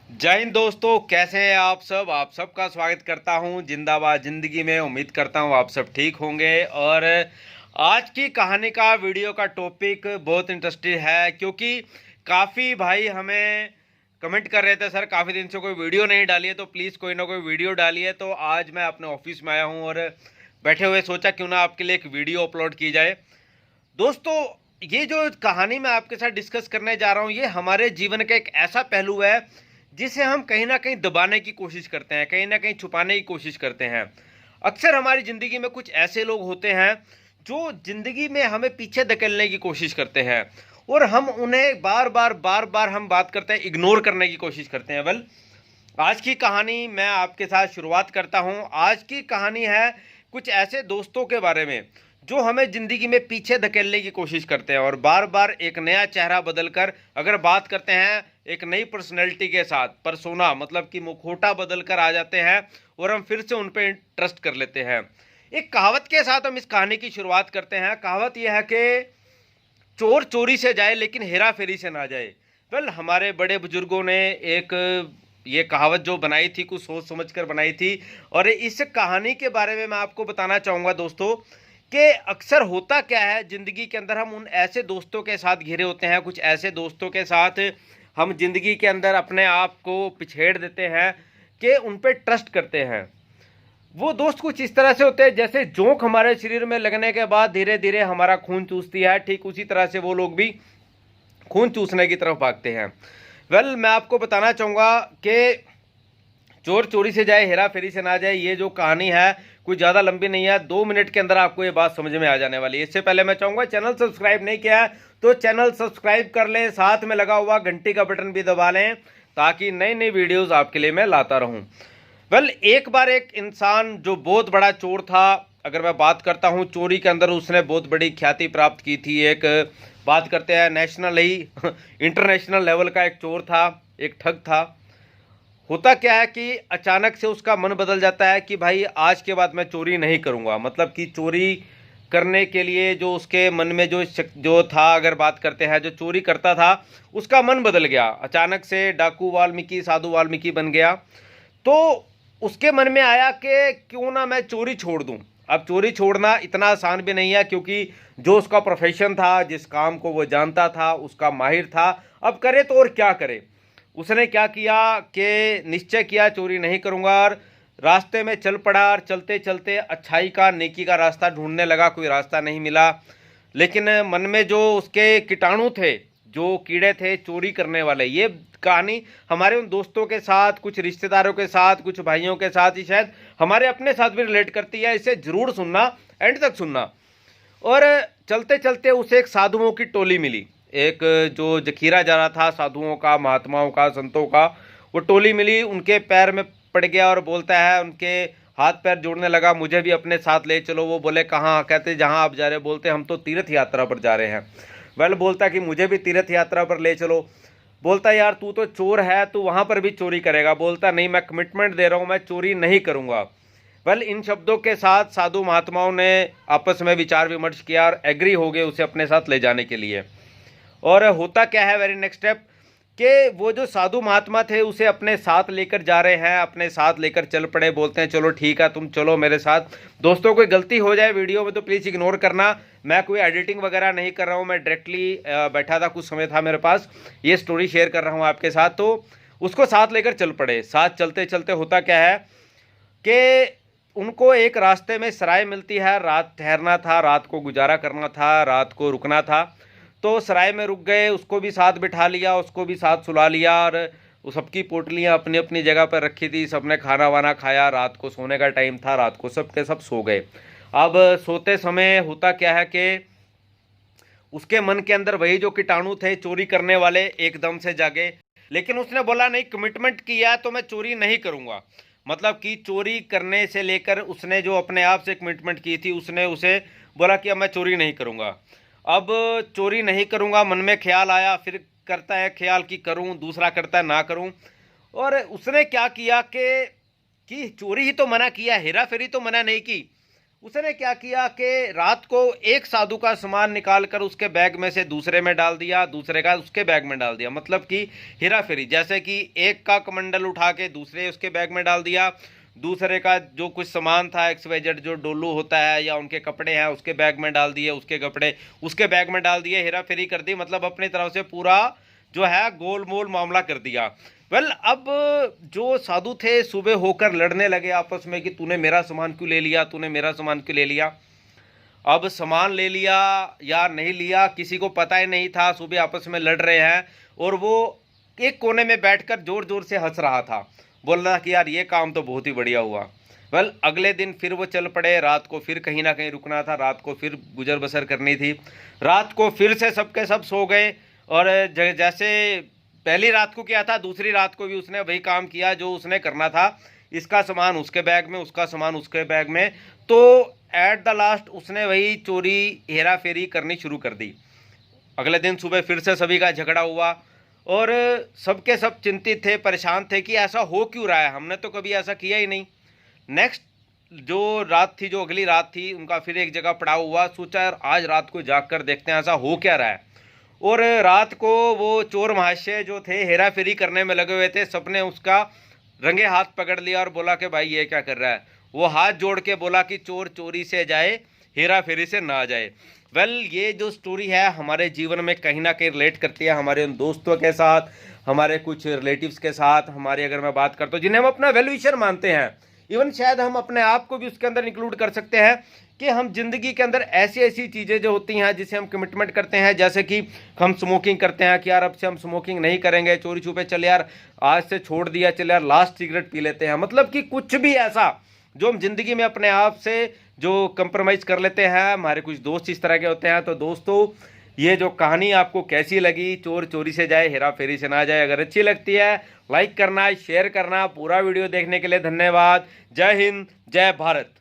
जय हिंद दोस्तों, कैसे हैं आप सब। आप सबका स्वागत करता हूं जिंदाबाद जिंदगी में। उम्मीद करता हूं आप सब ठीक होंगे। और आज की कहानी का वीडियो का टॉपिक बहुत इंटरेस्टिंग है, क्योंकि काफ़ी भाई हमें कमेंट कर रहे थे, सर काफ़ी दिन से कोई वीडियो नहीं डाली है, तो प्लीज़ कोई ना कोई वीडियो डालिए। तो आज मैं अपने ऑफिस में आया हूँ और बैठे हुए सोचा क्यों ना आपके लिए एक वीडियो अपलोड की जाए। दोस्तों, ये जो कहानी मैं आपके साथ डिस्कस करने जा रहा हूँ, ये हमारे जीवन का एक ऐसा पहलू है जिसे हम कहीं ना कहीं दबाने की कोशिश करते हैं, कहीं ना कहीं छुपाने की कोशिश करते हैं। अक्सर हमारी ज़िंदगी में कुछ ऐसे लोग होते हैं जो ज़िंदगी में हमें पीछे धकेलने की कोशिश करते हैं, और हम उन्हें बार बार हम बात करते हैं, इग्नोर करने की कोशिश करते हैं। वेल, आज की कहानी मैं आपके साथ शुरुआत करता हूं। आज की कहानी है कुछ ऐसे दोस्तों के बारे में जो हमें ज़िंदगी में पीछे धकेलने की कोशिश करते हैं, और बार बार एक नया चेहरा बदलकर अगर बात करते हैं, एक नई पर्सनैलिटी के साथ, परसोना मतलब कि मुखौटा बदलकर आ जाते हैं और हम फिर से उन पर ट्रस्ट कर लेते हैं। एक कहावत के साथ हम इस कहानी की शुरुआत करते हैं। कहावत यह है कि चोर चोरी से जाए लेकिन हेरा फेरी से ना जाए। वेल, हमारे बड़े बुजुर्गों ने एक ये कहावत जो बनाई थी, कुछ सोच समझ कर बनाई थी। और इस कहानी के बारे में मैं आपको बताना चाहूँगा दोस्तों कि अक्सर होता क्या है ज़िंदगी के अंदर, हम उन ऐसे दोस्तों के साथ घिरे होते हैं, कुछ ऐसे दोस्तों के साथ हम ज़िंदगी के अंदर अपने आप को पिछेड़ देते हैं कि उन पर ट्रस्ट करते हैं। वो दोस्त कुछ इस तरह से होते हैं जैसे जोंक हमारे शरीर में लगने के बाद धीरे धीरे हमारा खून चूसती है, ठीक उसी तरह से वो लोग भी खून चूसने की तरफ भागते हैं। वेल, मैं आपको बताना चाहूँगा कि चोर चोरी से जाए हेरा फेरी से ना जाए, ये जो कहानी है कुछ ज़्यादा लंबी नहीं है, 2 मिनट के अंदर आपको ये बात समझ में आ जाने वाली है। इससे पहले मैं चाहूँगा, चैनल सब्सक्राइब नहीं किया है तो चैनल सब्सक्राइब कर लें, साथ में लगा हुआ घंटी का बटन भी दबा लें ताकि नई नई वीडियोज़ आपके लिए मैं लाता रहूँ। वेल, एक बार एक इंसान जो बहुत बड़ा चोर था, अगर मैं बात करता हूँ चोरी के अंदर, उसने बहुत बड़ी ख्याति प्राप्त की थी। एक बात करते हैं नेशनल ही इंटरनेशनल लेवल का एक चोर था, एक ठग था। होता क्या है कि अचानक से उसका मन बदल जाता है कि भाई आज के बाद मैं चोरी नहीं करूँगा। मतलब कि चोरी करने के लिए जो उसके मन में जो था, अगर बात करते हैं जो चोरी करता था, उसका मन बदल गया। अचानक से डाकू वाल्मीकि साधु वाल्मीकि बन गया। तो उसके मन में आया कि क्यों ना मैं चोरी छोड़ दूं। अब चोरी छोड़ना इतना आसान भी नहीं है, क्योंकि जो उसका प्रोफेशन था, जिस काम को वो जानता था, उसका माहिर था, अब करे तो और क्या करे। उसने क्या किया कि निश्चय किया चोरी नहीं करूंगा, और रास्ते में चल पड़ा। और चलते चलते अच्छाई का, नेकी का रास्ता ढूंढने लगा। कोई रास्ता नहीं मिला, लेकिन मन में जो उसके कीटाणु थे, जो कीड़े थे चोरी करने वाले, ये कहानी हमारे उन दोस्तों के साथ, कुछ रिश्तेदारों के साथ, कुछ भाइयों के साथ ही शायद हमारे अपने साथ भी रिलेट करती है। इसे जरूर सुनना, एंड तक सुनना। और चलते चलते उसे एक साधुओं की टोली मिली। एक जो जखीरा जा रहा था साधुओं का, महात्माओं का, संतों का, वो टोली मिली। उनके पैर में पड़ गया और बोलता है, उनके हाथ पैर जोड़ने लगा, मुझे भी अपने साथ ले चलो। वो बोले कहाँ? कहते जहाँ आप जा रहे हो। बोलते हम तो तीर्थ यात्रा पर जा रहे हैं। वेल, बोलता कि मुझे भी तीर्थ यात्रा पर ले चलो। बोलता यार तू तो चोर है, तू वहाँ पर भी चोरी करेगा। बोलता नहीं, मैं कमिटमेंट दे रहा हूँ, मैं चोरी नहीं करूँगा। वेल, इन शब्दों के साथ साधु महात्माओं ने आपस में विचार विमर्श किया और एग्री हो गए उसे अपने साथ ले जाने के लिए। और होता क्या है वेरी नेक्स्ट स्टेप, कि वो जो साधु महात्मा थे उसे अपने साथ लेकर जा रहे हैं, अपने साथ लेकर चल पड़े। बोलते हैं चलो ठीक है, तुम चलो मेरे साथ। दोस्तों, कोई गलती हो जाए वीडियो में तो प्लीज़ इग्नोर करना। मैं कोई एडिटिंग वगैरह नहीं कर रहा हूँ, मैं डायरेक्टली बैठा था, कुछ समय था मेरे पास, ये स्टोरी शेयर कर रहा हूँ आपके साथ। तो उसको साथ लेकर चल पड़े। साथ चलते चलते होता क्या है कि उनको एक रास्ते में सराय मिलती है। रात ठहरना था, रात को गुजारा करना था, रात को रुकना था। तो सराय में रुक गए, उसको भी साथ बिठा लिया, उसको भी साथ सुला लिया, और वो सबकी पोटलियाँ अपनी अपनी जगह पर रखी थी। सबने खाना वाना खाया, रात को सोने का टाइम था, रात को सब के सब सो गए। अब सोते समय होता क्या है कि उसके मन के अंदर वही जो कीटाणु थे चोरी करने वाले एकदम से जागे। लेकिन उसने बोला नहीं, कमिटमेंट किया है तो मैं चोरी नहीं करूँगा। मतलब कि चोरी करने से लेकर उसने जो अपने आप से कमिटमेंट की थी, उसने उसे बोला कि अब मैं चोरी नहीं करूँगा। अब चोरी नहीं करूँगा, मन में ख्याल आया, फिर करता है ख्याल कि करूँ, दूसरा करता है ना करूँ। और उसने क्या किया कि चोरी ही तो मना किया, हेरा फेरी तो मना नहीं की। उसने क्या किया कि रात को एक साधु का सामान निकालकर उसके बैग में से दूसरे में डाल दिया, दूसरे का उसके बैग में डाल दिया। मतलब कि हेरा फेरी, जैसे कि एक का कमंडल उठा के दूसरे उसके बैग में डाल दिया, दूसरे का जो कुछ सामान था XYZ जो डोलू होता है या उनके कपड़े हैं उसके बैग में डाल दिए, उसके कपड़े उसके बैग में डाल दिए, हेरा फेरी कर दी। मतलब अपनी तरफ से पूरा जो है गोल मोल मामला कर दिया। अब जो साधु थे सुबह होकर लड़ने लगे आपस में कि तूने मेरा सामान क्यों ले लिया, तूने मेरा सामान क्यों ले लिया। अब सामान ले लिया या नहीं लिया किसी को पता ही नहीं था, सुबह आपस में लड़ रहे हैं और वो एक कोने में बैठकर जोर जोर से हंस रहा था, बोल रहा कि यार ये काम तो बहुत ही बढ़िया हुआ। अगले दिन फिर वो चल पड़े, रात को फिर कहीं ना कहीं रुकना था, रात को फिर गुजर बसर करनी थी। रात को फिर से सबके सब सो गए और जैसे पहली रात को किया था दूसरी रात को भी उसने वही काम किया जो उसने करना था, इसका सामान उसके बैग में, उसका सामान उसके बैग में। तो एट द लास्ट उसने वही चोरी हेरा फेरी करनी शुरू कर दी। अगले दिन सुबह फिर से सभी का झगड़ा हुआ और सबके सब चिंतित थे, परेशान थे कि ऐसा हो क्यों रहा है, हमने तो कभी ऐसा किया ही नहीं। नेक्स्ट जो रात थी, जो अगली रात थी, उनका फिर एक जगह पड़ाव हुआ। सोचा यार आज रात को जाग कर देखते हैं ऐसा हो क्या रहा है। और रात को वो चोर महाशय जो थे हेरा फेरी करने में लगे हुए थे, सबने उसका रंगे हाथ पकड़ लिया और बोला कि भाई ये क्या कर रहा है। वो हाथ जोड़ के बोला कि चोर चोरी से जाए, हेरा फेरी से ना जाए। ये जो स्टोरी है हमारे जीवन में कहीं ना कहीं रिलेट करती है, हमारे उन दोस्तों के साथ, हमारे कुछ रिलेटिव्स के साथ, हमारे अगर मैं बात करता हूँ जिन्हें हम अपना वेल विशर मानते हैं, इवन शायद हम अपने आप को भी उसके अंदर इंक्लूड कर सकते हैं कि हम जिंदगी के अंदर ऐसी ऐसी चीज़ें जो होती हैं जिसे हम कमिटमेंट करते हैं, जैसे कि हम स्मोकिंग करते हैं कि यार अब से हम स्मोकिंग नहीं करेंगे, चोरी छुपे चल यार आज से छोड़ दिया, चल यार लास्ट सिगरेट पी लेते हैं। मतलब कि कुछ भी ऐसा जो हम जिंदगी में अपने आप से जो कंप्रोमाइज़ कर लेते हैं, हमारे कुछ दोस्त इस तरह के होते हैं। तो दोस्तों ये जो कहानी आपको कैसी लगी, चोर चोरी से जाए हेरा फेरी से ना जाए, अगर अच्छी लगती है लाइक करना, शेयर करना। पूरा वीडियो देखने के लिए धन्यवाद। जय हिंद, जय भारत।